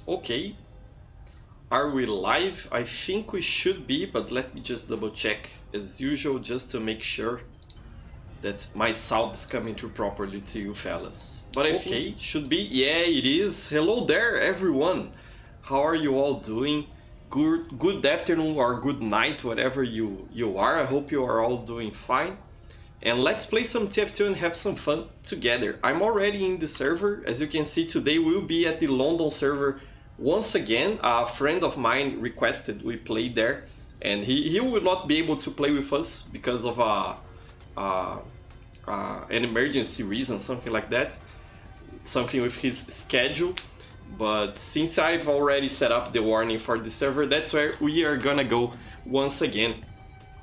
Okay. Are we live? I think we should be, but let me just double check as usual just to make sure that my sound is coming through properly to you fellas. But I think should be. Yeah, it is. Hello there, everyone. How are you all doing? Good afternoon or good night, whatever you are. I hope you are all doing fine. And let's play some TF2 and have some fun together. I'm already in the server. As you can see, today we'll be at the London server once again. A friend of mine requested we play there, and he will not be able to play with us because of an emergency reason, something like that, something with his schedule. But since I've already set up the warning for the server, that's where we are gonna go once again.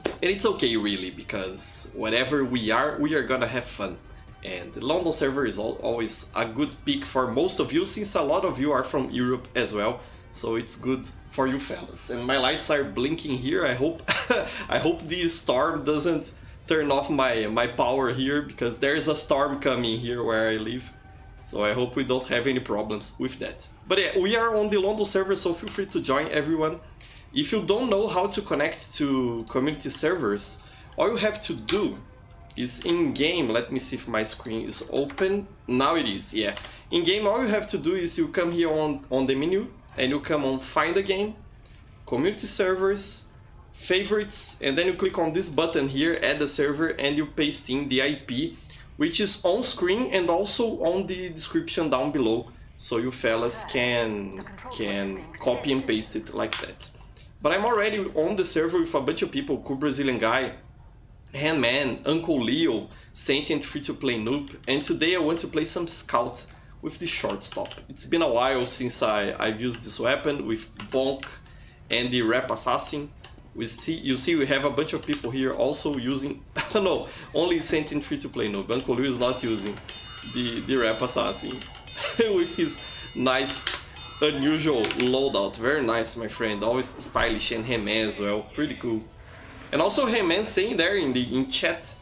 And it's okay really, because whatever we are gonna have fun. And the London server is always a good pick for most of you, since a lot of you are from Europe as well. So it's good for you fellas. And my lights are blinking here. I hope I hope this storm doesn't turn off my power here, because there's a storm coming here where I live. So I hope we don't have any problems with that. But yeah, we are on the London server, so feel free to join everyone. If you don't know how to connect to community servers, all you have to do is in-game. Let me see if my screen is open. Now it is, yeah. In-game, all you have to do is you come here on the menu, and you come on Find a Game, Community Servers, Favorites, and then you click on this button here, Add a Server, and you paste in the IP, which is on screen and also on the description down below, so you fellas can copy and paste it like that. But I'm already on the server with a bunch of people: Cool Brazilian Guy, Handman, Uncle Leo, Sentient Free-to-Play Noob, and today I want to play some Scout with the shortstop. It's been a while since I've used this weapon with Bonk and the Rap Assassin. You see we have a bunch of people here also using, I don't know, only Sentient Free-to-Play Noob. Uncle Leo is not using the Rap Assassin with his nice unusual loadout. Very nice, my friend. Always stylish. And Handman as well. Pretty cool. And also Handman saying there in chat,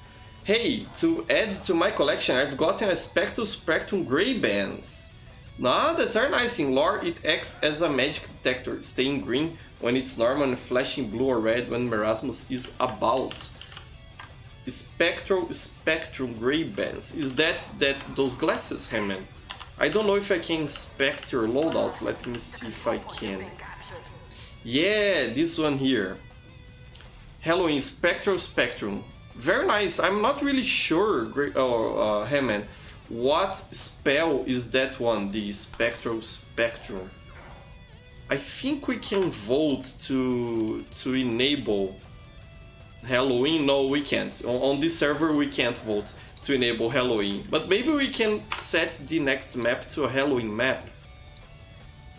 hey, to add to my collection, I've gotten a Spectrum Grey Bands. Nah, that's very nice. In lore, it acts as a magic detector, staying green when it's normal and flashing blue or red when Merasmus is about. Spectrum Grey Bands. Is that those glasses, Handman? I don't know if I can inspect your loadout. Let me see if I can. Yeah, this one here. Halloween Spectrum. Very nice. I'm not really sure, Handman, what spell is that one, the Spectrum. I think we can vote to enable Halloween. No, we can't. On this server we can't vote to enable Halloween, but maybe we can set the next map to a Halloween map.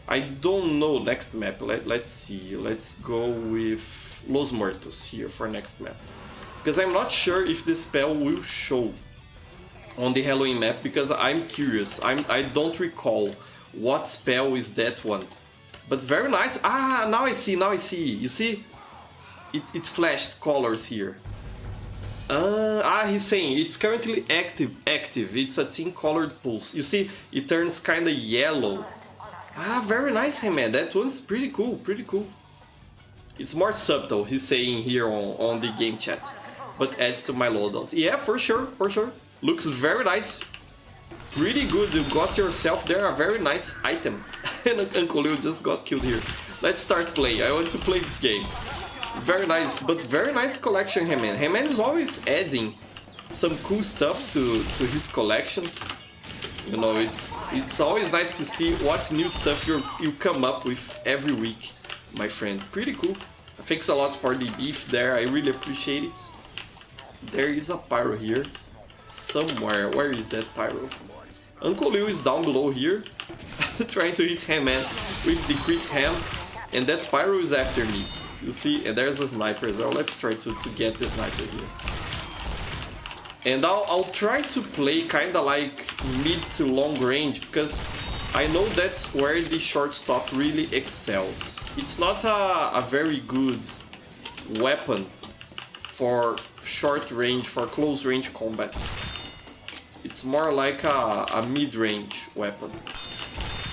I don't know next map. Let's see. Let's go with Los Muertos here for next map, because I'm not sure if the spell will show on the Halloween map, because I'm curious. I don't recall what spell is that one, but very nice. Ah, now I see. You see, it flashed colors here. He's saying it's currently active. It's a team colored pulse. You see, it turns kind of yellow. Very nice, hey man. That one's pretty cool. It's more subtle, he's saying here on the game chat, but adds to my loadout. Yeah, for sure. Looks very nice. Pretty good. You got yourself there a very nice item. And Uncle Leo just got killed here. Let's start playing. I want to play this game. Very nice, but very nice collection, Handman. Handman is always adding some cool stuff to his collections. You know, it's always nice to see what new stuff you come up with every week, my friend. Pretty cool. Thanks a lot for the beef there. I really appreciate it. There is a pyro here somewhere. Where is that pyro? Uncle Leo is down below here, trying to hit Handman with the crit ham, and that pyro is after me. You see, and there's a sniper as well. Let's try to get the sniper here. And I'll try to play kind of like mid to long range, because I know that's where the shortstop really excels. It's not a very good weapon for short range, for close range combat. It's more like a mid-range weapon.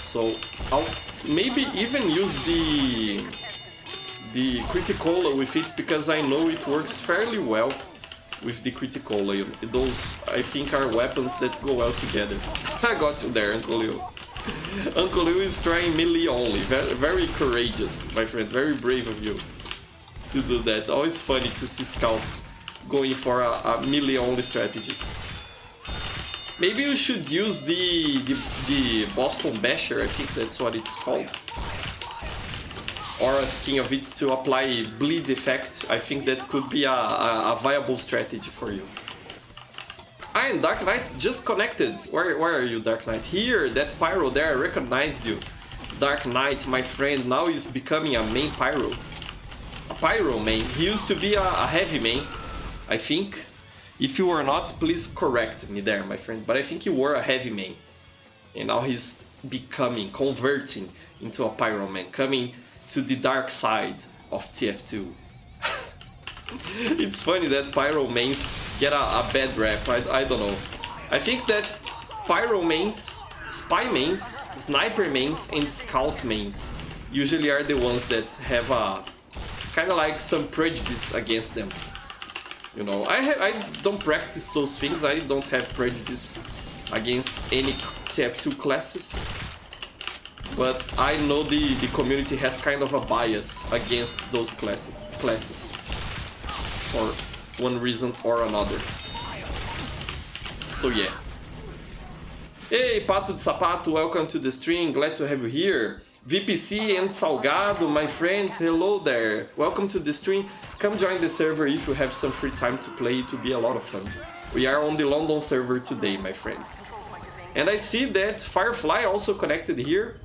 So I'll maybe even use the Criticola with it, because I know it works fairly well with the Criticola. Those, I think, are weapons that go well together. I got you there, Uncle Leo. Uncle Leo is trying melee only. Very, very courageous, my friend. Very brave of you to do that. Always funny to see scouts going for a melee only strategy. Maybe you should use the Boston Basher, I think that's what it's called. Or a skin of it to apply bleed effect. I think that could be a viable strategy for you. And Dark Knight just connected. Where are you, Dark Knight? Here, that Pyro there, I recognized you. Dark Knight, my friend, now is becoming a main Pyro. A Pyro main. He used to be a heavy main, I think. If you were not, please correct me there, my friend. But I think you were a heavy main. And now he's converting into a Pyro main, coming to the dark side of TF2. It's funny that Pyro mains get a bad rap, I don't know. I think that Pyro mains, Spy mains, Sniper mains, and Scout mains usually are the ones that have a kind of like some prejudice against them. You know, I don't practice those things, I don't have prejudice against any TF2 classes. But I know the community has kind of a bias against those classes for one reason or another. So yeah. Hey, Pato de Sapato, welcome to the stream, glad to have you here. VPC and Salgado, my friends, hello there. Welcome to the stream. Come join the server if you have some free time to play, it will be a lot of fun. We are on the London server today, my friends. And I see that Firefly also connected here.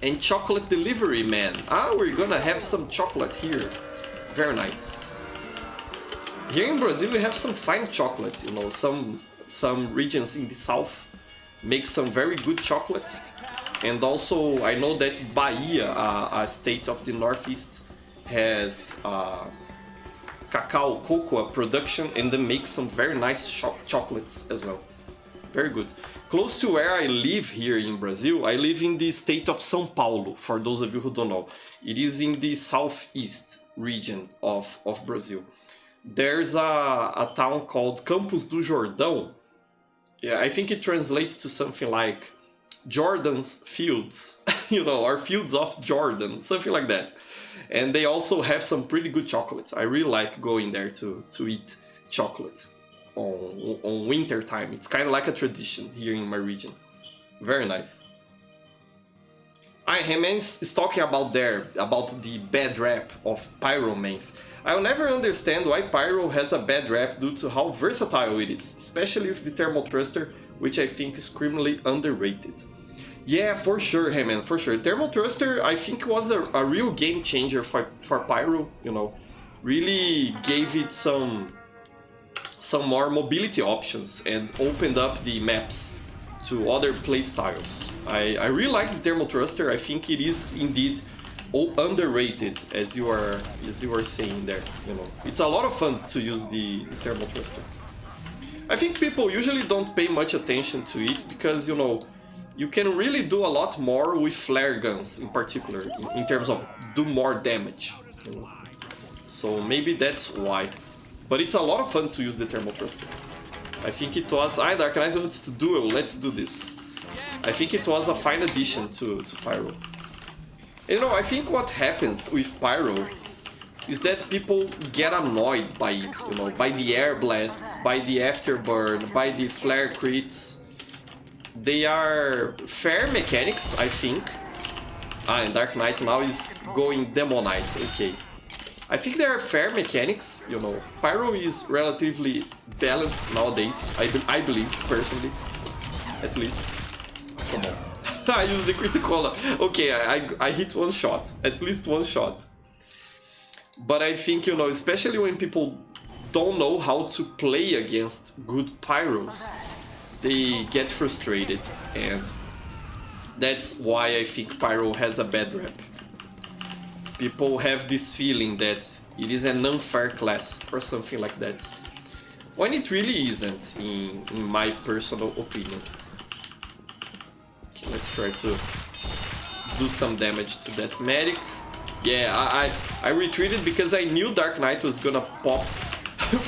And Chocolate Delivery Man. Ah, we're gonna have some chocolate here. Very nice. Here in Brazil we have some fine chocolate, you know, some regions in the south make some very good chocolate. And also I know that Bahia, a state of the northeast, has cocoa production, and they make some very nice chocolates as well. Very good. Close to where I live here in Brazil, I live in the state of São Paulo, for those of you who don't know. It is in the southeast region of Brazil. There's a town called Campos do Jordão. Yeah, I think it translates to something like Jordan's Fields, you know, or Fields of Jordan, something like that. And they also have some pretty good chocolates. I really like going there to eat chocolate. On winter time. It's kind of like a tradition here in my region. Very nice. Hemens is talking about the bad rap of Pyro mains. I'll never understand why Pyro has a bad rap due to how versatile it is, especially with the Thermal Thruster, which I think is criminally underrated. Yeah, for sure, Hemen, for sure. Thermal Thruster, I think, was a real game changer for Pyro, you know. Really gave it some more mobility options and opened up the maps to other playstyles. I really like the Thermal Thruster. I think it is indeed underrated, as you are saying there. You know, it's a lot of fun to use the Thermal Thruster. I think people usually don't pay much attention to it because, you know, you can really do a lot more with flare guns in particular, in terms of do more damage. You know? So maybe that's why. But it's a lot of fun to use the Thermal Thruster. I think it was... Dark Knight wants to duel, let's do this. I think it was a fine addition to Pyro. And, you know, I think what happens with Pyro is that people get annoyed by it, you know, by the air blasts, by the afterburn, by the flare crits. They are fair mechanics, I think. And Dark Knight now is going Demonite, okay. I think there are fair mechanics, you know. Pyro is relatively balanced nowadays, I believe, personally. At least. Come on. I used the Criticola. Okay, I hit one shot. At least one shot. But I think, you know, especially when people don't know how to play against good Pyros, they get frustrated. And that's why I think Pyro has a bad rep. People have this feeling that it is an unfair class or something like that, when it really isn't, in my personal opinion. Okay, let's try to do some damage to that medic. Yeah, I retreated because I knew Dark Knight was gonna pop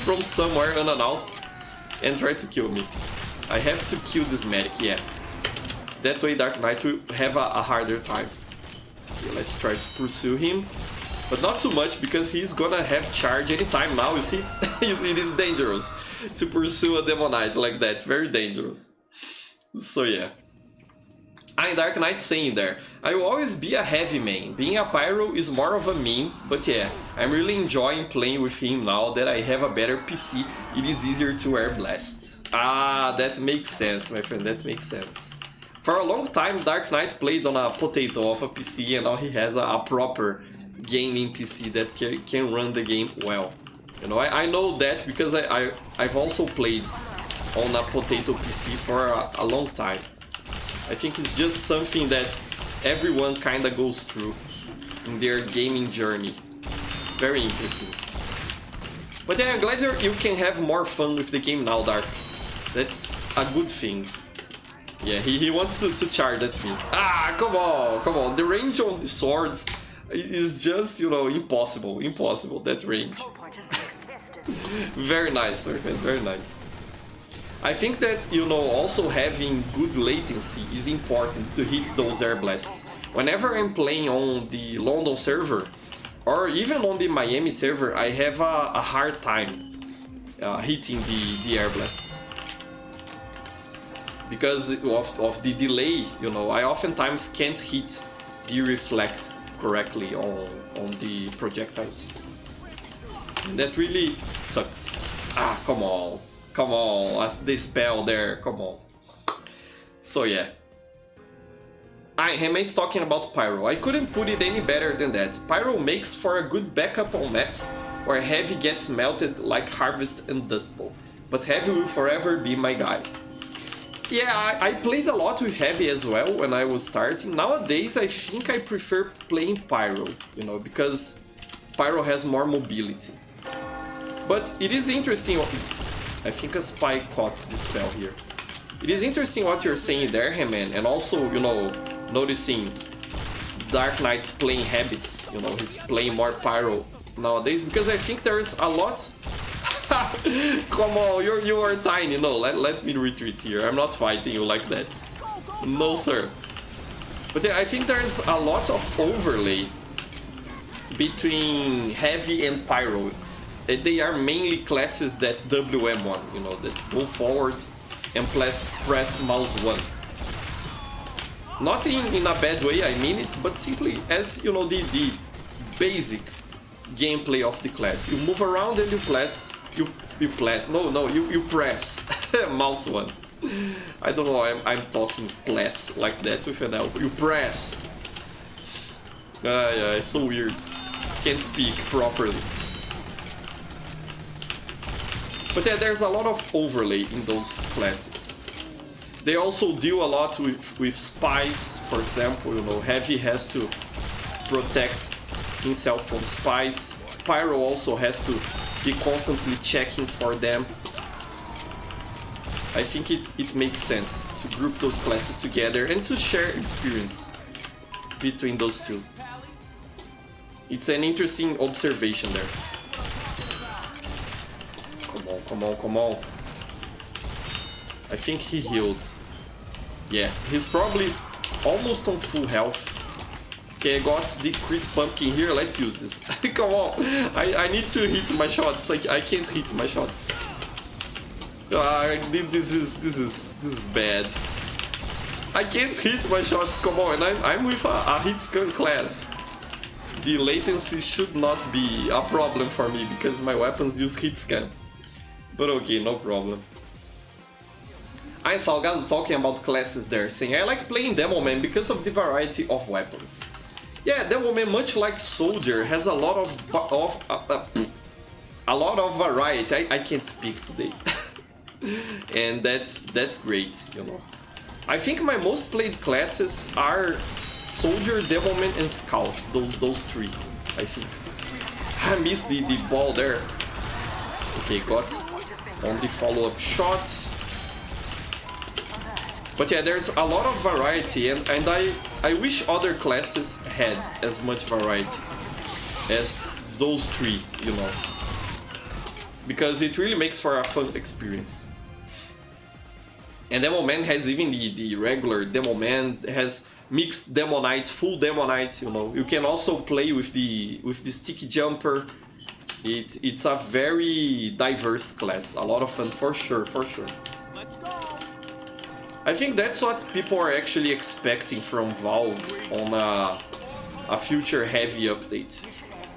from somewhere unannounced and try to kill me. I have to kill this medic, yeah. That way Dark Knight will have a harder time. Okay, let's try to pursue him. But not too much, because he's gonna have charge anytime now, you see? It is dangerous to pursue a Demon Knight like that, very dangerous. So yeah. I'm Dark Knight saying there, I will always be a heavy main. Being a pyro is more of a meme, but yeah, I'm really enjoying playing with him now that I have a better PC. It is easier to air blasts. Ah, that makes sense, my friend, that makes sense. For a long time, Dark Knight played on a potato of a PC, and now he has a proper gaming PC that can run the game well. You know, I know that because I've also played on a potato PC for a long time. I think it's just something that everyone kinda goes through in their gaming journey. It's very interesting. But yeah, I'm glad you can have more fun with the game now, Dark. That's a good thing. Yeah, he wants to charge at me. Ah, come on. The range on the swords is just, you know, impossible, that range. Very nice, my friend, very nice. I think that, you know, also having good latency is important to hit those air blasts. Whenever I'm playing on the London server, or even on the Miami server, I have a hard time hitting the air blasts. Because of the delay, you know, I oftentimes can't hit the reflect correctly on the projectiles. And that really sucks. Ah, come on, the spell there, come on. So yeah. Hema's talking about Pyro. I couldn't put it any better than that. Pyro makes for a good backup on maps where Heavy gets melted like Harvest and Dust Bowl. But Heavy will forever be my guy. Yeah, I played a lot with Heavy as well when I was starting. Nowadays, I think I prefer playing Pyro, you know, because Pyro has more mobility. But it is interesting. I think a spy caught the spell here. It is interesting what you're saying there, Heman, and also, you know, noticing Dark Knight's playing habits. You know, he's playing more Pyro nowadays, because I think there's a lot. Come on, you are tiny. No, let me retreat here. I'm not fighting you like that. No, sir. But yeah, I think there's a lot of overlay between Heavy and Pyro. They are mainly classes that WM1, you know, that go forward and press mouse 1. Not in a bad way, I mean it, but simply as, you know, the basic gameplay of the class. You move around and you press. You press mouse 1. I don't know, I'm talking press like that with an L. You press. Yeah, it's so weird. Can't speak properly. But yeah, there's a lot of overlay in those classes. They also deal a lot with spies, for example, you know, Heavy has to protect himself from spies. Pyro also has to be constantly checking for them. I think it makes sense to group those classes together and to share experience between those two. It's an interesting observation there. Come on. I think he healed. Yeah, he's probably almost on full health. Okay, I got the crit pumpkin here, let's use this. Come on, I need to hit my shots, I can't hit my shots. This is bad. I can't hit my shots, come on, and I'm with a hit scan class. The latency should not be a problem for me, because my weapons use hit scan. But okay, no problem. I'm Salgado talking about classes there, saying I like playing Demoman because of the variety of weapons. Yeah, Demoman, much like Soldier, has a lot of variety. I can't speak today. And that's great, you know. I think my most played classes are Soldier, Demoman, and Scout. Those three, I think. I missed the ball there. Okay, got on the follow-up shot. But yeah, there's a lot of variety, and I wish other classes had as much variety as those three, you know. Because it really makes for a fun experience. And Demo Man has even the regular Demo Man, has mixed Demo Knight, full Demo Knight, you know. You can also play with the sticky jumper. It's a very diverse class, a lot of fun for sure, for sure. Let's go. I think that's what people are actually expecting from Valve on a future heavy update.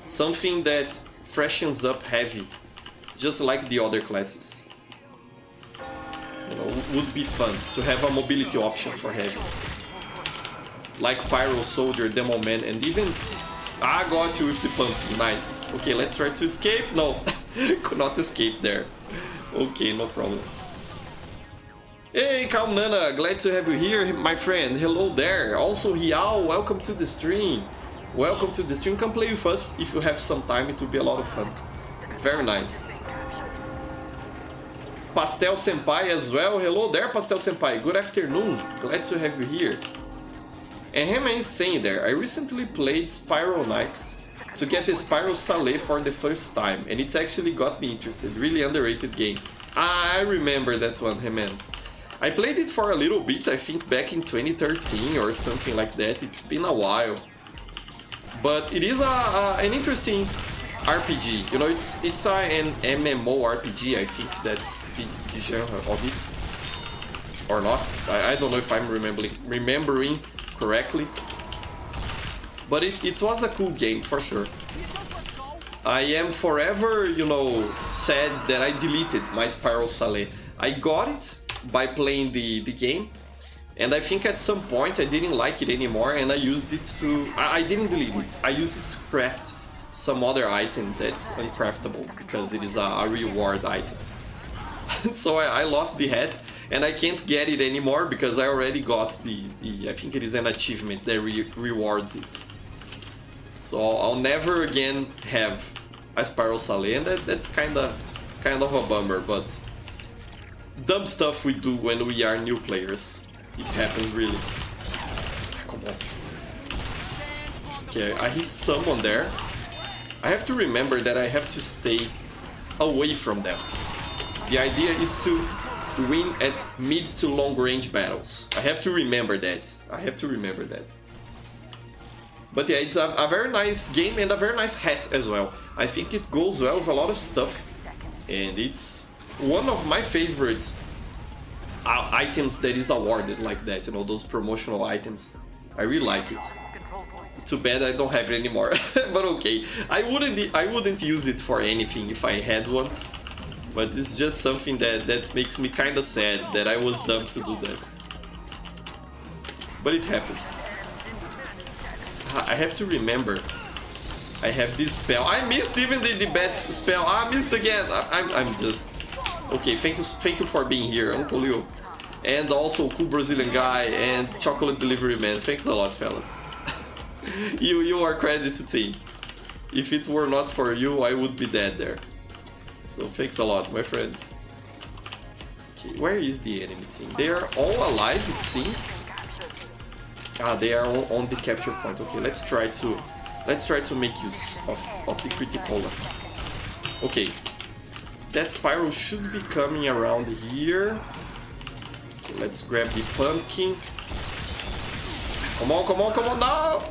Something that freshens up heavy, just like the other classes. You know, would be fun to have a mobility option for heavy. Like Pyro, Soldier, Demo Man, and even... I got you with the pumpkin, nice. Okay, let's try to escape. No, could not escape there. Okay, no problem. Hey, Calm Nana, glad to have you here, my friend. Hello there. Also, Hiao, welcome to the stream. Welcome to the stream. Come play with us if you have some time. It will be a lot of fun. Very nice. Pastel Senpai as well. Hello there, Pastel Senpai. Good afternoon. Glad to have you here. And him is saying there, I recently played Spiral Knights to get the Spyro Saleh for the first time, and it's actually got me interested. Really underrated game. I remember that one, hey man. I played it for a little bit, I think back in 2013 or something like that. It's been a while. But it is an interesting RPG. You know, it's an MMO RPG, I think that's the genre of it. Or not. I don't know if I'm remembering correctly, but it was a cool game for sure. I am forever, you know, sad that I deleted my Spiral Saleh. I got it by playing the game, and I think at some point I didn't like it anymore, and I used it to... I didn't delete it, I used it to craft some other item that's uncraftable, because it is a reward item. So I lost the hat, and I can't get it anymore because I already got the I think it is an achievement that rewards it. So I'll never again have a Spiral Saleh, and that's kind of a bummer, but dumb stuff we do when we are new players. It happens really. Come on. Okay, I hit someone there. I have to remember that I have to stay away from them. The idea is to win at mid to long range battles. I have to remember that. But yeah, it's a very nice game and a very nice hat as well. I think it goes well with a lot of stuff. And it's one of my favorite items that is awarded like that, you know, those promotional items. I really like it. Too bad I don't have it anymore. But okay, I wouldn't use it for anything if I had one. But it's just something that makes me kinda sad that I was dumb to do that. But it happens. I have to remember. I have this spell. I missed even the bad spell. I missed again. I'm just... Okay, thank you for being here, Uncle Leo. And also Cool Brazilian Guy and Chocolate Delivery Man. Thanks a lot, fellas. You are credit to team. If it were not for you, I would be dead there. So thanks a lot, my friends. Okay, where is the enemy team? They are all alive, it seems. Ah, they are all on the capture point. Okay, let's try to make use of the critical. Okay, that pyro should be coming around here. Okay, let's grab the pumpkin. Come on, no!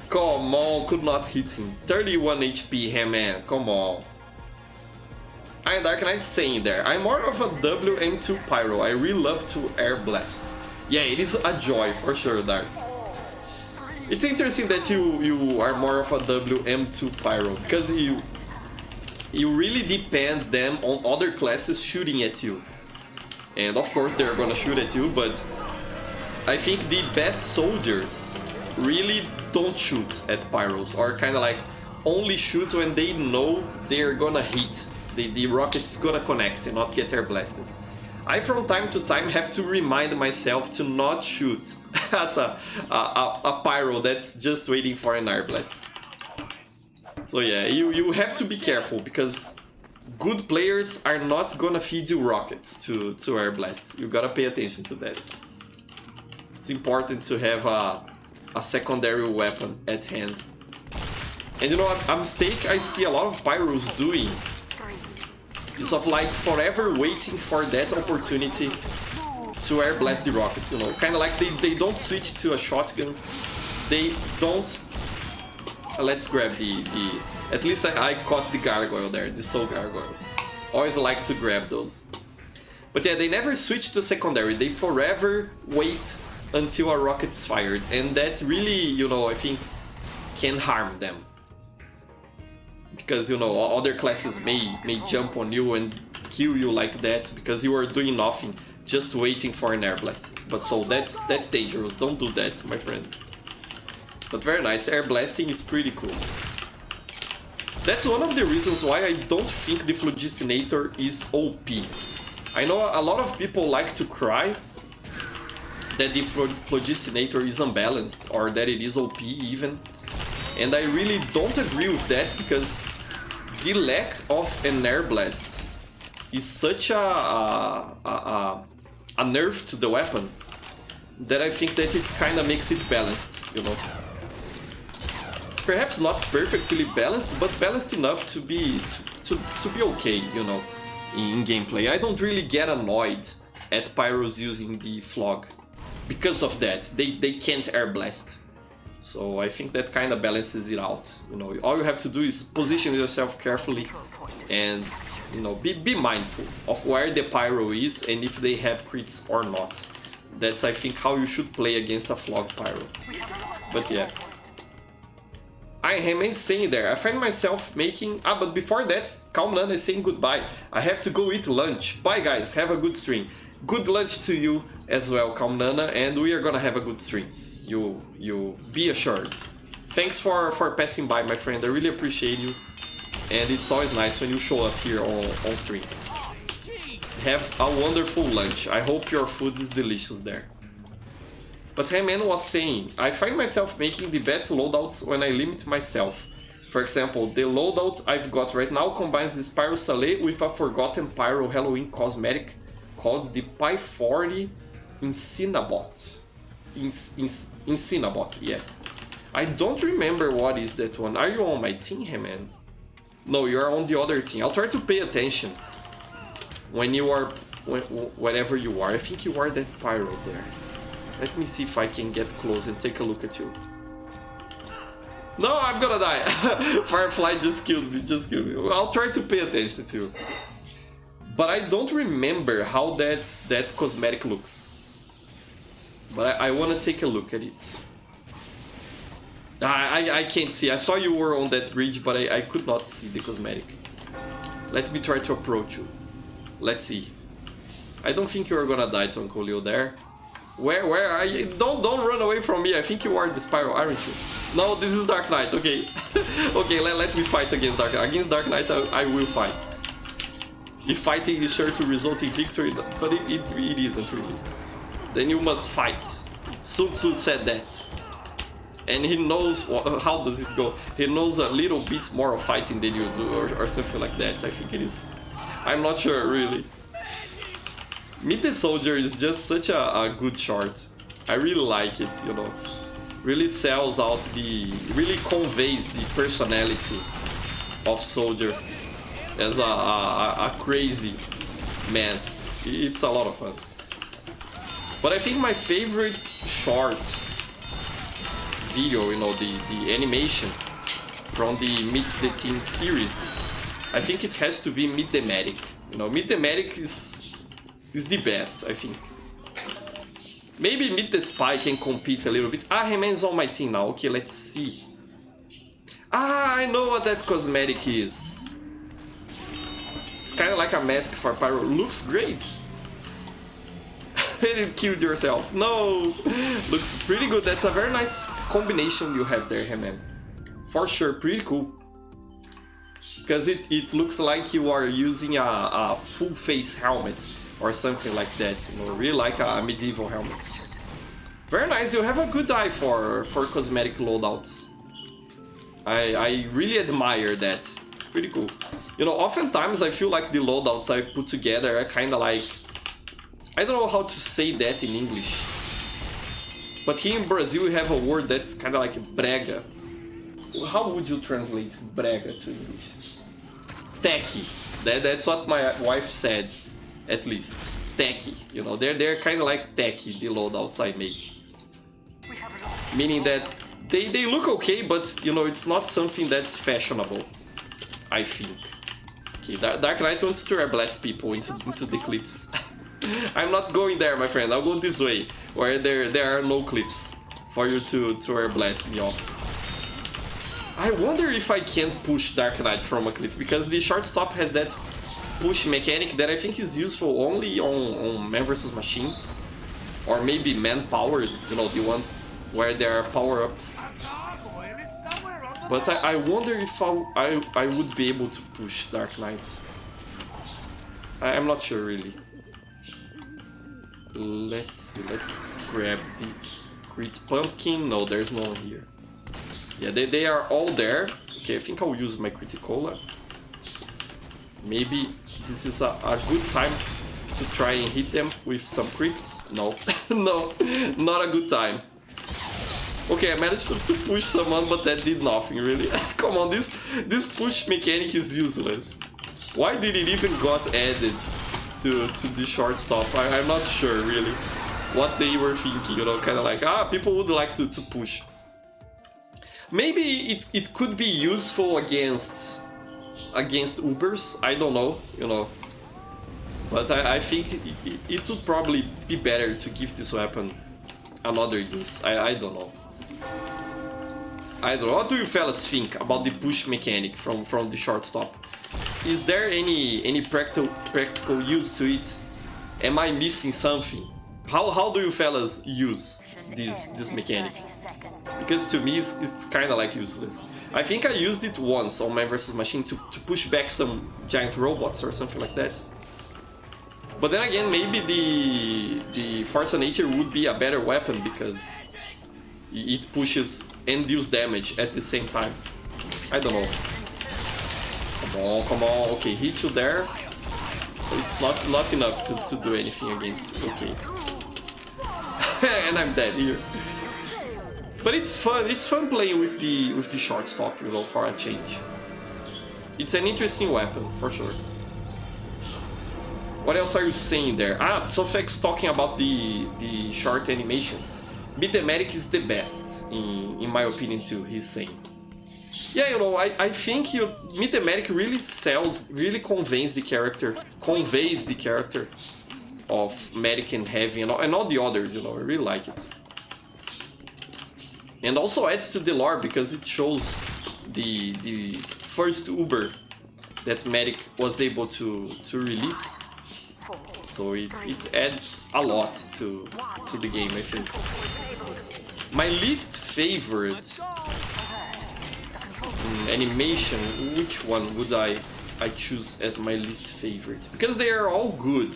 Come on, could not hit him. 31 HP, hey man, come on. I'm Dark Knight saying there, I'm more of a WM2 Pyro. I really love to air blast. Yeah, it is a joy for sure, Dark. It's interesting that you are more of a WM2 Pyro because you really depend them on other classes shooting at you. And of course they're gonna shoot at you, but I think the best soldiers really don't shoot at Pyros, or kinda like only shoot when they know they're gonna hit. The rocket's gonna connect and not get air blasted. I from time to time have to remind myself to not shoot at a pyro that's just waiting for an air blast. So yeah, you have to be careful because good players are not gonna feed you rockets to air blasts. You gotta pay attention to that. It's important to have a secondary weapon at hand. And you know what, a mistake I see a lot of pyros doing is of like forever waiting for that opportunity to air blast the rockets, you know, kind of like they don't switch to a shotgun. They don't... let's grab the... At least I caught the gargoyle there, the soul gargoyle. Always like to grab those. But yeah, they never switch to secondary. They forever wait until a rocket is fired. And that really, you know, I think can harm them. Because, you know, other classes may jump on you and kill you like that because you are doing nothing, just waiting for an air blast. But so that's dangerous. Don't do that, my friend. But very nice. Air blasting is pretty cool. That's one of the reasons why I don't think the Phlogiston is OP. I know a lot of people like to cry that the Phlogiston is unbalanced or that it is OP even. And I really don't agree with that because the lack of an air blast is such a nerf to the weapon that I think that it kind of makes it balanced, you know. Perhaps not perfectly balanced, but balanced enough to be okay, you know, in gameplay. I don't really get annoyed at pyros using the flog because of that. They can't air blast. So I think that kind of balances it out. You know, all you have to do is position yourself carefully and, you know, be mindful of where the pyro is and if they have crits or not. That's, I think, how you should play against a flog pyro. But yeah. I remain saying there. I find myself making... but before that, Calm Nana is saying goodbye. I have to go eat lunch. Bye guys, have a good stream. Good lunch to you as well, Calm Nana, and we are gonna have a good stream. You be assured. Thanks for passing by, my friend. I really appreciate you. And it's always nice when you show up here on stream. Have a wonderful lunch. I hope your food is delicious there. But Rayman was saying, I find myself making the best loadouts when I limit myself. For example, the loadout I've got right now combines the Pyro Saleh with a forgotten Pyro Halloween cosmetic called the Pi 40 Incinabot. Incinabot, yeah. I don't remember what is that one. Are you on my team, Rayman? No, you're on the other team. I'll try to pay attention when you are, wherever you are. I think you are that Pyro there. Let me see if I can get close and take a look at you. No, I'm gonna die. Firefly just killed me, I'll try to pay attention to you. But I don't remember how that cosmetic looks. But I wanna take a look at it. I can't see. I saw you were on that bridge, but I could not see the cosmetic. Let me try to approach you. Let's see. I don't think you're gonna die, Tonkolio, there. Where are you? Don't run away from me. I think you are the Spyro, aren't you? No, this is Dark Knight. Okay. Okay, let me fight against Dark Knight. Against Dark Knight, I will fight. If fighting is sure to result in victory, but it isn't really. Then you must fight. Sun Tzu said that. And he knows how does it go. He knows a little bit more of fighting than you do, or something like that. I think it is. I'm not sure, really. Meet the Soldier is just such a good short. I really like it, you know. Really sells out really conveys the personality of Soldier as a crazy man. It's a lot of fun. But I think my favorite short video, you know, the animation from the Meet the Team series, I think it has to be Meet the Medic. You know, Meet the Medic is the best, I think. Maybe Meet the Spy can compete a little bit. Rayman's on my team now. Okay, let's see. I know what that cosmetic is. It's kind of like a mask for Pyro. Looks great. You killed yourself. No! Looks pretty good. That's a very nice combination you have there, Rayman. For sure, pretty cool. Because it looks like you are using a full face helmet or something like that, you know, really like a medieval helmet. Very nice, you have a good eye for cosmetic loadouts. I really admire that. Pretty cool. You know, oftentimes I feel like the loadouts I put together are kind of like... I don't know how to say that in English. But here in Brazil we have a word that's kind of like brega. How would you translate brega to English? Tacky. That's what my wife said, at least. Tacky. You know, they're kind of like tacky, the loadouts I make. Meaning that they look okay, but you know, it's not something that's fashionable, I think. Okay, Dark Knight wants to blast people into the cliffs. I'm not going there, my friend. I'll go this way, where there are no cliffs for you to air blast me off. I wonder if I can push Dark Knight from a cliff, because the shortstop has that push mechanic that I think is useful only on Man vs. Machine, or maybe Manpower, you know, the one where there are power-ups. But I wonder if I would be able to push Dark Knight. I'm not sure really. Let's see, let's grab the Crit Pumpkin. No, there's no one here. Yeah, they are all there. Okay, I think I'll use my Criticola. Maybe this is a good time to try and hit them with some crits. No, no, not a good time. Okay, I managed to push someone, but that did nothing, really. Come on, this push mechanic is useless. Why did it even got added to the shortstop? I'm not sure, really, what they were thinking, you know, kind of like, people would like to push. Maybe it could be useful against Ubers, I don't know, you know. But I think it would probably be better to give this weapon another use. I don't know. I don't know. What do you fellas think about the push mechanic from the shortstop? Is there any practical use to it? Am I missing something? How do you fellas use this mechanic? Because to me it's kind of like useless. I think I used it once on Man vs. Machine to push back some giant robots or something like that. But then again, maybe the Force of Nature would be a better weapon because it pushes and deals damage at the same time. I don't know. Come on. Okay, hit you there. But it's not enough to do anything against you. Okay. And I'm dead here. But it's fun playing with the shortstop, you know, for a change. It's an interesting weapon, for sure. What else are you saying there? Sofex talking about the short animations. Midematic is the best, in my opinion too, he's saying. Yeah, you know, I think Midematic really conveys the character of Medic and Heavy and all the others, you know, I really like it. And also adds to the lore because it shows the first Uber that Medic was able to release. So it adds a lot to the game, I think. My least favorite animation, which one would I choose as my least favorite? Because they are all good.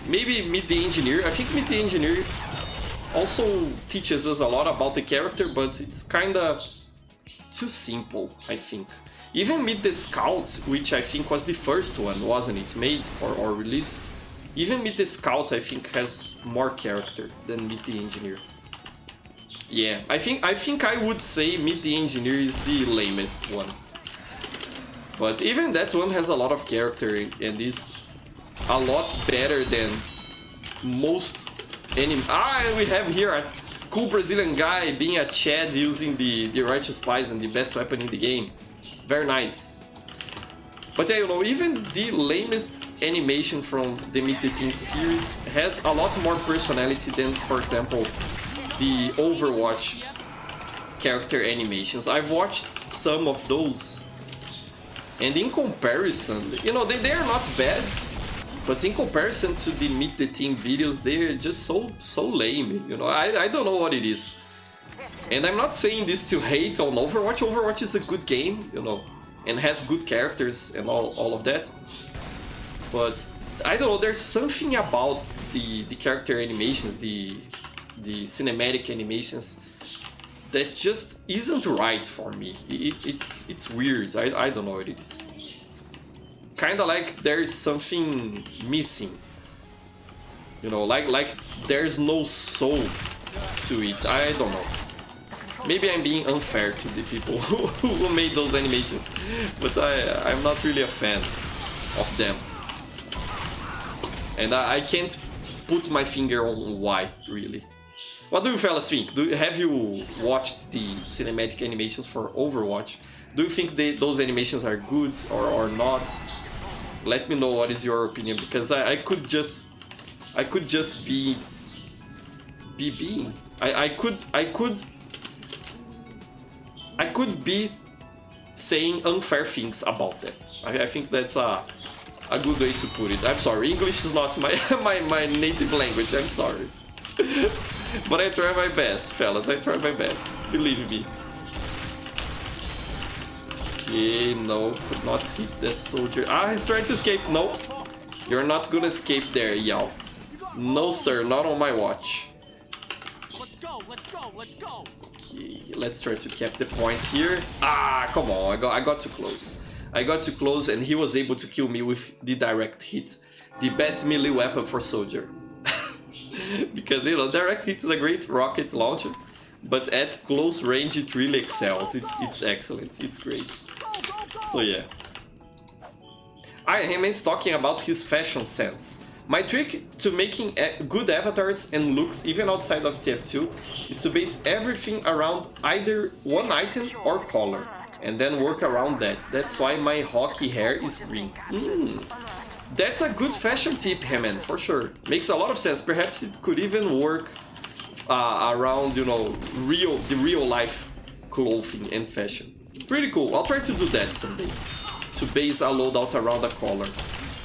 Maybe Meet the Engineer. I think Meet the Engineer also teaches us a lot about the character, but it's kinda too simple, I think. Even Meet the Scout, which I think was the first one, wasn't it, made or released? Even Meet the Scout, I think, has more character than Meet the Engineer. Yeah, I think I would say Meet the Engineer is the lamest one. But even that one has a lot of character and is a lot better than most anime. We have here a cool Brazilian guy being a Chad using the Righteous Poison, the best weapon in the game. Very nice. But yeah, you know, even the lamest animation from the Meet the Team series has a lot more personality than, for example, the Overwatch character animations. I've watched some of those, and in comparison, you know, they are not bad, but in comparison to the Meet the Team videos, they're just so lame, you know. I don't know what it is. And I'm not saying this to hate on Overwatch. Overwatch is a good game, you know, and has good characters and all of that. But I don't know, there's something about the character animations, the cinematic animations, that just isn't right for me. It's weird. I don't know what it is. Kinda like there is something missing. You know, like there's no soul to it. I don't know. Maybe I'm being unfair to the people who made those animations, but I'm not really a fan of them. And I can't put my finger on why, really. What do you fellas think? Have you watched the cinematic animations for Overwatch? Do you think those animations are good or not? Let me know what is your opinion, because I could just be being. I could be saying unfair things about them. I think that's a good way to put it. I'm sorry, English is not my my native language, I'm sorry. But I try my best, fellas, I try my best, believe me. Okay, no, could not hit the soldier. Ah, he's trying to escape, no. You're not gonna escape there, Yao. No sir, not on my watch. Let's go, let's go, let's go. Okay, let's try to cap the point here. Ah, come on, I got too close. I got too close and he was able to kill me with the direct hit. The best melee weapon for soldier. Because, you know, direct hit is a great rocket launcher, but at close range it really excels. It's excellent, it's great. So yeah. Him is talking about his fashion sense. My trick to making good avatars and looks even outside of TF2 is to base everything around either one item or color, and then work around that. That's why my hockey hair is green. That's a good fashion tip, Haman, for sure. Makes a lot of sense. Perhaps it could even work around, you know, the real life clothing and fashion. Pretty cool. I'll try to do that someday. To base a loadout around a color.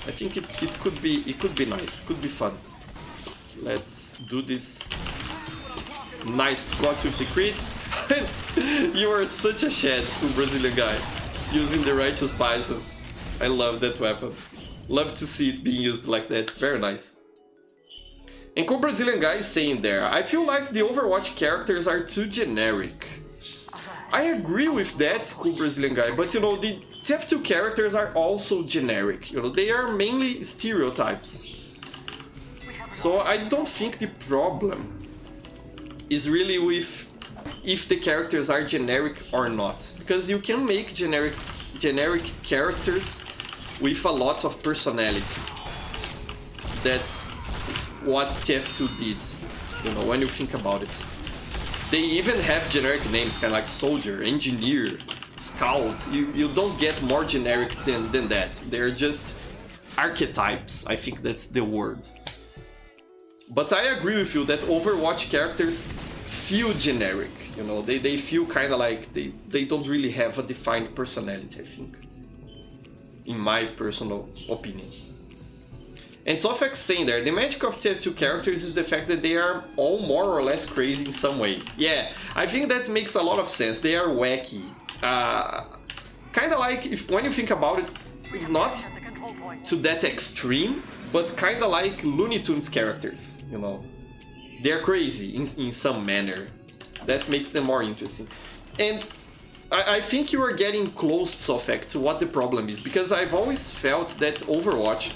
I think it could be nice. Could be fun. Let's do this. Nice squats with the crit. You are such a shed, Brazilian guy, using the righteous bison. I love that weapon. Love to see it being used like that. Very nice. And cool Brazilian guy is saying there, I feel like the Overwatch characters are too generic. I agree with that, cool Brazilian guy, but you know, the TF2 characters are also generic. You know, they are mainly stereotypes. So I don't think the problem is really with if the characters are generic or not, because you can make generic characters with a lot of personality. That's what TF2 did, you know, when you think about it. They even have generic names, kind of like soldier, engineer, scout. You don't get more generic than that. They're just archetypes, I think that's the word. But I agree with you that Overwatch characters feel generic, you know, they feel kind of like they don't really have a defined personality, I think, in my personal opinion. And Sofx saying there, the magic of TF2 characters is the fact that they are all more or less crazy in some way. Yeah, I think that makes a lot of sense. They are wacky. Kind of like, when you think about it, not to that extreme, but kind of like Looney Tunes characters, you know. They're crazy in some manner. That makes them more interesting. And I think you are getting close, Sofx, to what the problem is, because I've always felt that Overwatch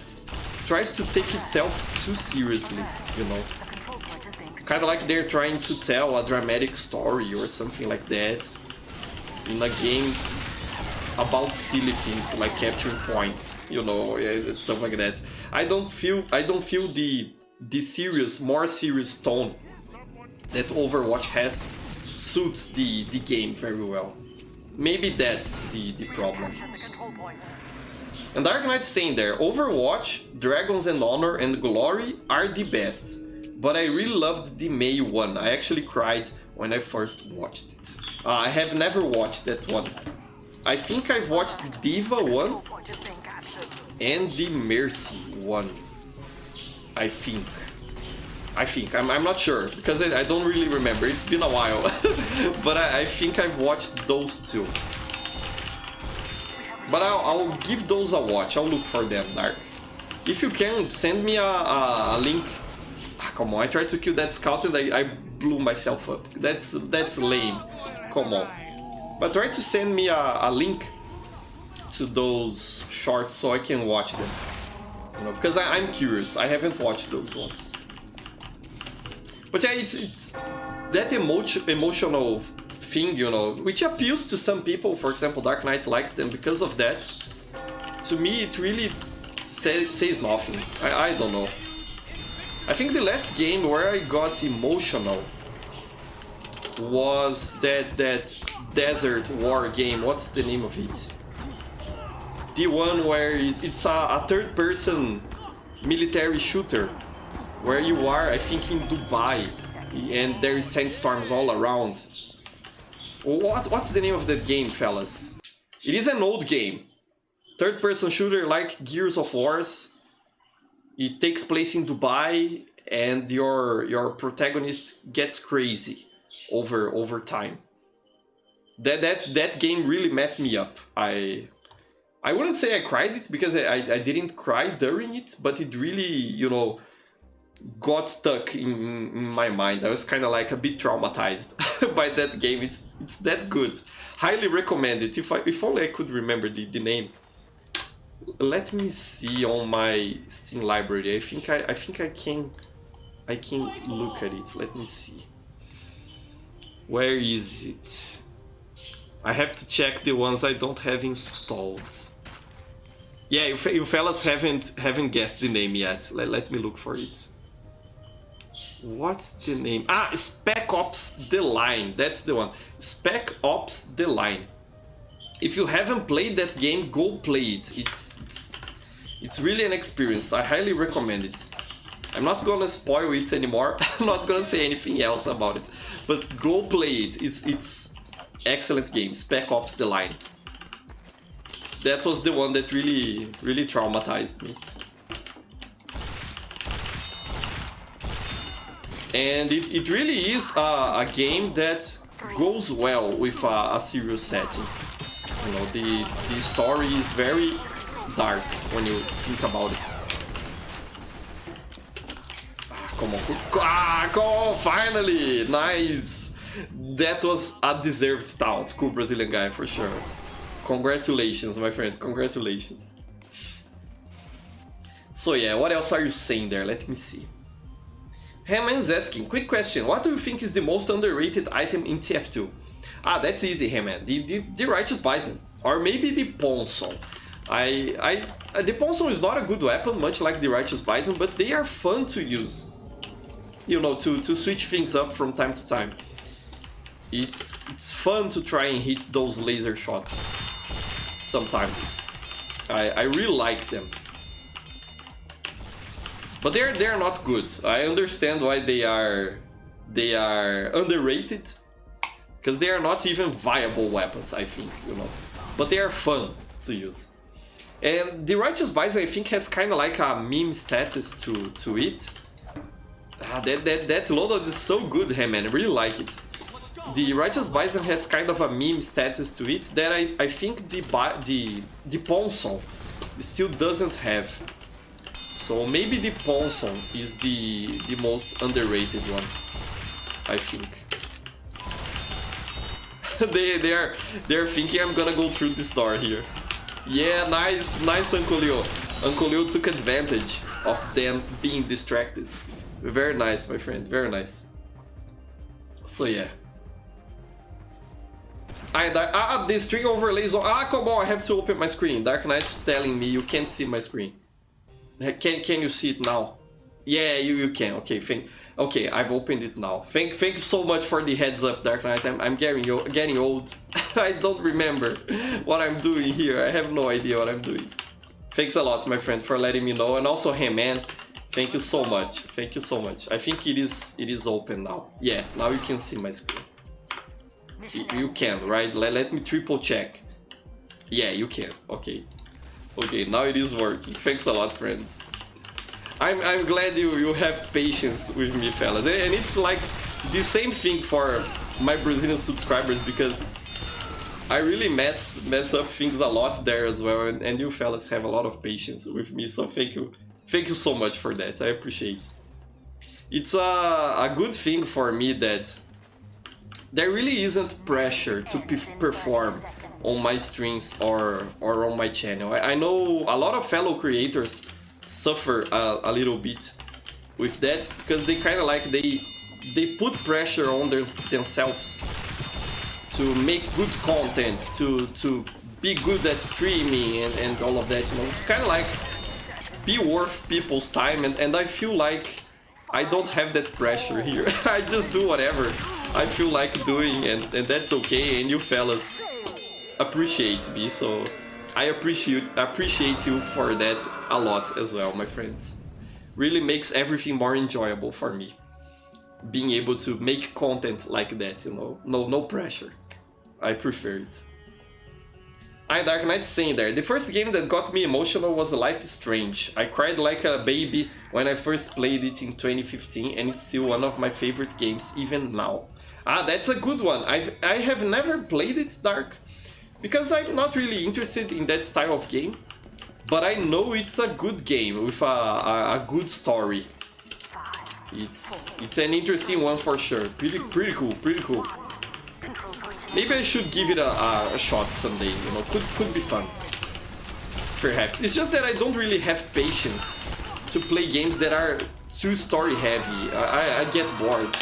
tries to take itself too seriously, you know. Kind of like they're trying to tell a dramatic story or something like that in a game about silly things like capturing points, you know, stuff like that. I don't feel the serious, more serious tone that Overwatch has suits the game very well. Maybe that's the problem. And Dark Knight's saying there, Overwatch, Dragons and Honor and Glory are the best, but I really loved the May one. I actually cried when I first watched it. I have never watched that one. I think I've watched the Diva one and the Mercy one. I think. I'm not sure, because I don't really remember. It's been a while. But I think I've watched those two. But I'll give those a watch. I'll look for them, Dark. If you can, send me a link. Ah, come on, I tried to kill that scout and I blew myself up. That's lame. Come on. But try to send me a link to those shorts so I can watch them. You know, because I'm curious. I haven't watched those ones. But yeah, it's that emotional thing, you know, which appeals to some people. For example, Dark Knight likes them because of that. To me, it really says nothing. I don't know. I think the last game where I got emotional was that Desert War game. What's the name of it? The one where it's a third-person military shooter, where you are, I think, in Dubai, and there is sandstorms all around. What's the name of that game, fellas? It is an old game. Third-person shooter like Gears of Wars. It takes place in Dubai, and your protagonist gets crazy over time. That game really messed me up. I wouldn't say I cried it, because I didn't cry during it, but it really, you know, got stuck in my mind. I was kind of like a bit traumatized by that game. It's that good. Highly recommend it. If only I could remember the name. Let me see on my Steam library. I think I can look at it. Let me see. Where is it? I have to check the ones I don't have installed. Yeah, you fellas haven't guessed the name yet. Let me look for it. What's the name? Ah, Spec Ops The Line. That's the one. Spec Ops The Line. If you haven't played that game, go play it. It's really an experience. I highly recommend it. I'm not gonna spoil it anymore. I'm not gonna say anything else about it. But go play it. It's excellent game. Spec Ops The Line. That was the one that really traumatized me. And it really is a game that goes well with a serious setting. You know, the story is very dark when you think about it. Come on, finally! Nice! That was a deserved taunt. Cool Brazilian guy, for sure. Congratulations, my friend, congratulations. So yeah, what else are you saying there? Let me see. Heman's asking, quick question, what do you think is the most underrated item in TF2? Ah, that's easy, Heman. The Righteous Bison. Or maybe the Ponson. The Ponson is not a good weapon, much like the Righteous Bison, but they are fun to use. You know, to switch things up from time to time. It's fun to try and hit those laser shots. Sometimes. I really like them. But they're not good. I understand why they are underrated, because they are not even viable weapons, I think, you know. But they are fun to use. And the Righteous Bison, I think, has kind of like a meme status to it. That loadout is so good, hey man, I really like it. The Righteous Bison has kind of a meme status to it that I think the Ponson still doesn't have. So maybe the Ponson is the most underrated one, I think. they're thinking I'm gonna go through this door here. Yeah, nice Uncle Leo. Uncle Leo took advantage of them being distracted. Very nice, my friend, very nice. So yeah. The string overlays on. Come on, I have to open my screen. Dark Knight's telling me you can't see my screen. Can you see it now? Yeah, you can. Okay, I've opened it now. Thank you so much for the heads up, Dark Knight. I'm getting old. I don't remember what I'm doing here. I have no idea what I'm doing. Thanks a lot, my friend, for letting me know. And also, hey man, thank you so much. Thank you so much. I think it is open now. Yeah, now you can see my screen. You can, right? Let me triple check. Yeah, you can. Okay, now it is working. Thanks a lot, friends. I'm glad you have patience with me, fellas. And it's like the same thing for my Brazilian subscribers, because I really mess up things a lot there as well, and you fellas have a lot of patience with me, so thank you so much for that. I appreciate it. It's a good thing for me that there really isn't pressure to perform on my streams or on my channel. I know a lot of fellow creators suffer a little bit with that, because they kind of like they put pressure on themselves to make good content, to be good at streaming and all of that, you know, kind of like be worth people's time, and I feel like I don't have that pressure here. I just do whatever I feel like doing, and that's okay, and you fellas appreciate me, so I appreciate you for that a lot as well, my friends. Really makes everything more enjoyable for me, being able to make content like that, you know, no pressure. I prefer it. Dark Knight saying there, the first game that got me emotional was Life is Strange. I cried like a baby when I first played it in 2015, and it's still one of my favorite games even now. That's a good one. I have never played it, Dark, because I'm not really interested in that style of game, but I know it's a good game with a good story. It's an interesting one for sure. Pretty cool. Maybe I should give it a shot someday, you know, could be fun. Perhaps. It's just that I don't really have patience to play games that are too story heavy. I get bored.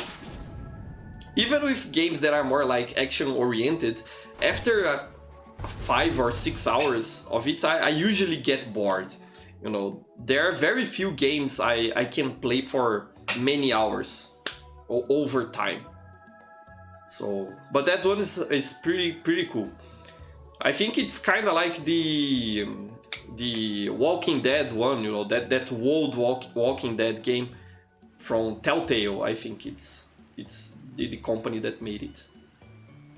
Even with games that are more like action oriented, after 5 or 6 hours of it, I usually get bored. You know, there are very few games I can play for many hours over time. So, but that one is pretty cool. I think it's kind of like the Walking Dead one, you know, that old Walking Dead game from Telltale. I think it's the company that made it.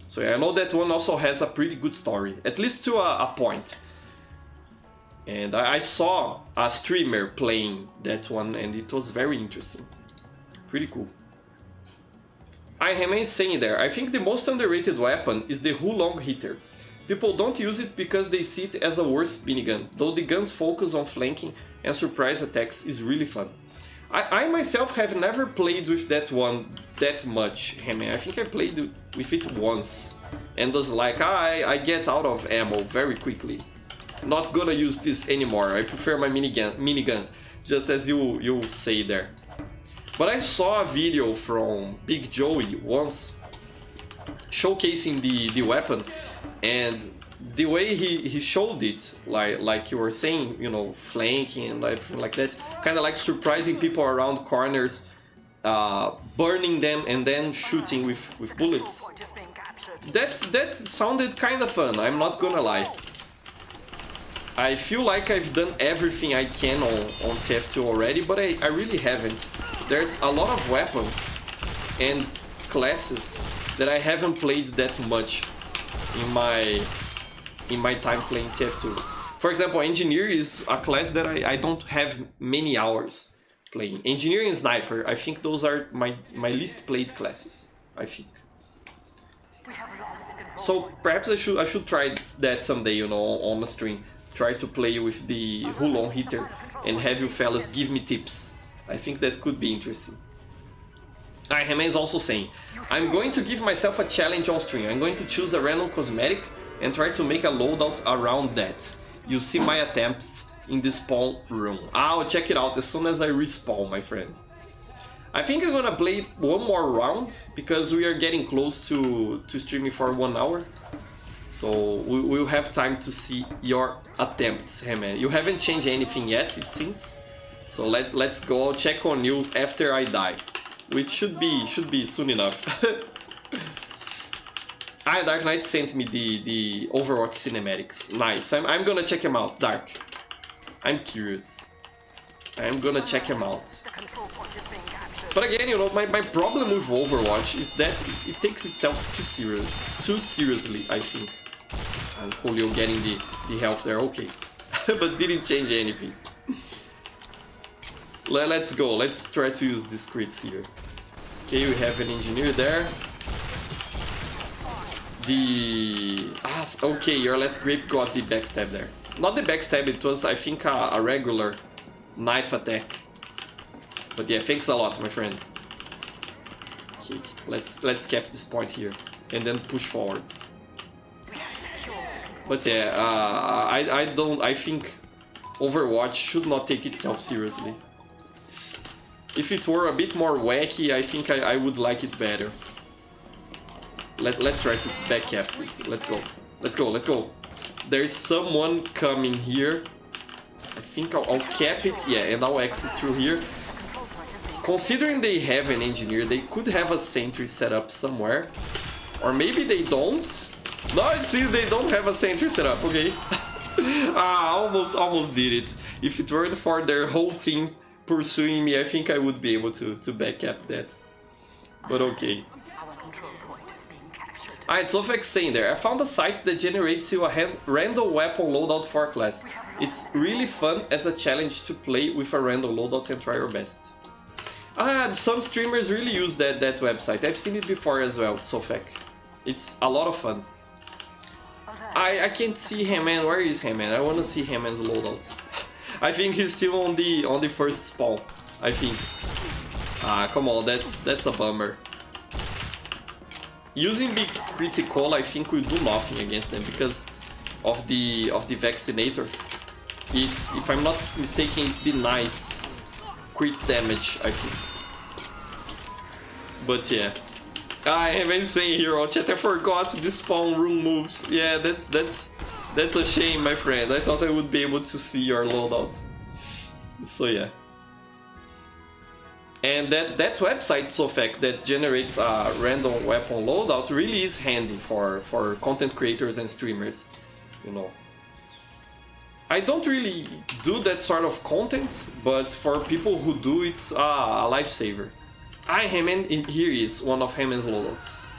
So yeah, I know that one also has a pretty good story, at least to a point. And I saw a streamer playing that one, and it was very interesting. Pretty cool. I remain saying there, I think the most underrated weapon is the Hulong hitter. People don't use it because they see it as a worse minigun, though the gun's focus on flanking and surprise attacks is really fun. I myself have never played with that one that much, Remain. I think I played with it once and was like, I get out of ammo very quickly. Not gonna use this anymore, I prefer my minigun, just as you say there. But I saw a video from Big Joey once showcasing the weapon, and the way he showed it, like you were saying, you know, flanking and everything like that, kind of like surprising people around corners, burning them and then shooting with bullets. That sounded kind of fun, I'm not gonna lie. I feel like I've done everything I can on TF2 already, but I really haven't. There's a lot of weapons and classes that I haven't played that much in my time playing TF2. For example, Engineer is a class that I don't have many hours playing. Engineer and Sniper, I think those are my least played classes, I think. So perhaps I should try that someday, you know, on a stream. Try to play with the Hulong hitter and have you fellas give me tips. I think that could be interesting. Remain is also saying, I'm going to give myself a challenge on stream. I'm going to choose a random cosmetic and try to make a loadout around that. You see my attempts in the spawn room. I'll check it out as soon as I respawn, my friend. I think I'm gonna play one more round because we are getting close to streaming for 1 hour. So we'll have time to see your attempts, Remain. You haven't changed anything yet, it seems. So let's go. I'll check on you after I die, which should be soon enough. Dark Knight sent me the Overwatch cinematics. Nice. I'm gonna check them out, Dark. I'm curious. I'm gonna check them out. But again, you know, my problem with Overwatch is that it takes itself too seriously, I think. And Julio getting the health there, okay. But didn't change anything. Let's go, let's try to use these crits here. Okay, we have an engineer there. Okay, your last grape got the backstab there. Not the backstab, it was, I think, a regular knife attack. But yeah, thanks a lot, my friend. Okay, let's cap this point here and then push forward. But yeah, I think Overwatch should not take itself seriously. If it were a bit more wacky, I think I would like it better. Let's try to backcap this. Let's go. Let's go, let's go. There's someone coming here. I think I'll cap it, yeah, and I'll exit through here. Considering they have an engineer, they could have a sentry set up somewhere. Or maybe they don't. No, it seems they don't have a sentry set up, okay. Almost did it. If it weren't for their whole team pursuing me, I think I would be able to backcap that. But okay. Alright, Sofex saying there, I found a site that generates you a random weapon loadout for a class. It's really fun as a challenge to play with a random loadout and try your best. Some streamers really use that website. I've seen it before as well, Sofek. It's a lot of fun. I can't see Haman. Where is Haman? I want to see Haman's loadouts. I think he's still on the first spawn. I think. Come on, that's a bummer. Using the critical, I think will do nothing against them because of the vaccinator. It, if I'm not mistaken, it denies crit damage, I think. But yeah. I haven't seen hero chat. I forgot the spawn room moves. Yeah, that's a shame, my friend. I thought I would be able to see your loadout. So yeah. And that website, Sofek, that generates a random weapon loadout really is handy for content creators and streamers, you know. I don't really do that sort of content, but for people who do, it's a lifesaver. Haman, here is one of Haman's loadouts.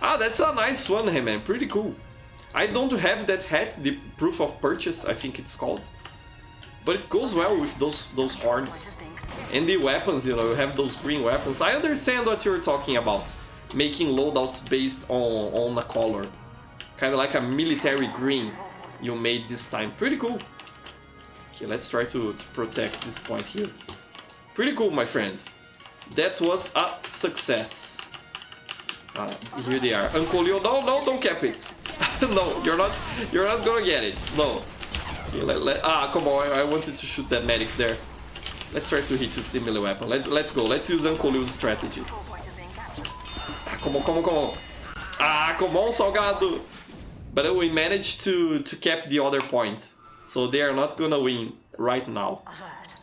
That's a nice one, Haman, pretty cool. I don't have that hat, the proof of purchase, I think it's called. But it goes well with those horns. And the weapons, you know, you have those green weapons. I understand what you're talking about. Making loadouts based on a color. Kind of like a military green you made this time. Pretty cool. Okay, let's try to protect this point here. Pretty cool, my friend. That was a success. Here they are. Uncle Leo, no, don't cap it. No, you're not gonna get it. No. Okay, come on, I wanted to shoot that medic there. Let's try to hit with the melee weapon. Let's go. Let's use Uncle Leo's strategy. Come on. Come on, Salgado. But we managed to cap the other point. So they are not gonna win right now.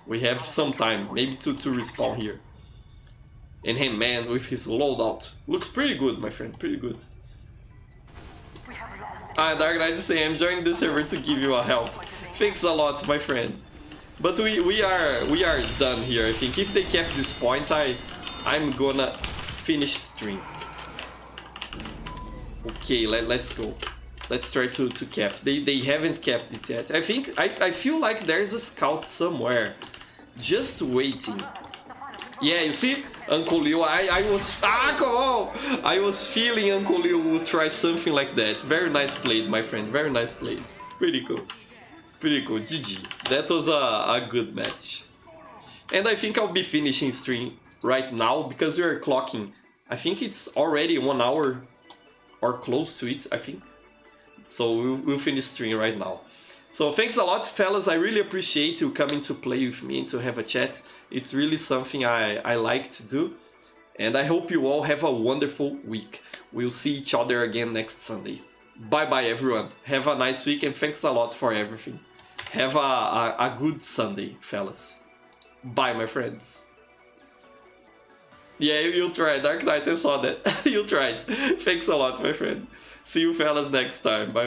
We have some time, maybe to respawn here. And hey, man, with his loadout. Looks pretty good, my friend, pretty good. Dark Knight saying, I'm joining the server to give you a help. Thanks a lot, my friend. But we are done here. I think if they kept this point, I'm gonna finish stream. Okay, let's go. Let's try to cap. They haven't capped it yet. I feel like there's a scout somewhere, just waiting. Yeah, you see, Uncle Leo. I was come on! I was feeling Uncle Leo would try something like that. Very nice played, my friend. Very nice played. Pretty cool. Pretty cool, GG. That was a good match. And I think I'll be finishing stream right now because we are clocking. I think it's already 1 hour or close to it, I think. So we'll finish stream right now. So thanks a lot, fellas. I really appreciate you coming to play with me and to have a chat. It's really something I like to do. And I hope you all have a wonderful week. We'll see each other again next Sunday. Bye-bye, everyone. Have a nice week and thanks a lot for everything. Have a good Sunday, fellas. Bye, my friends. Yeah, you tried, Dark Knight. I saw that. You tried. Thanks a lot, my friend. See you fellas next time. Bye.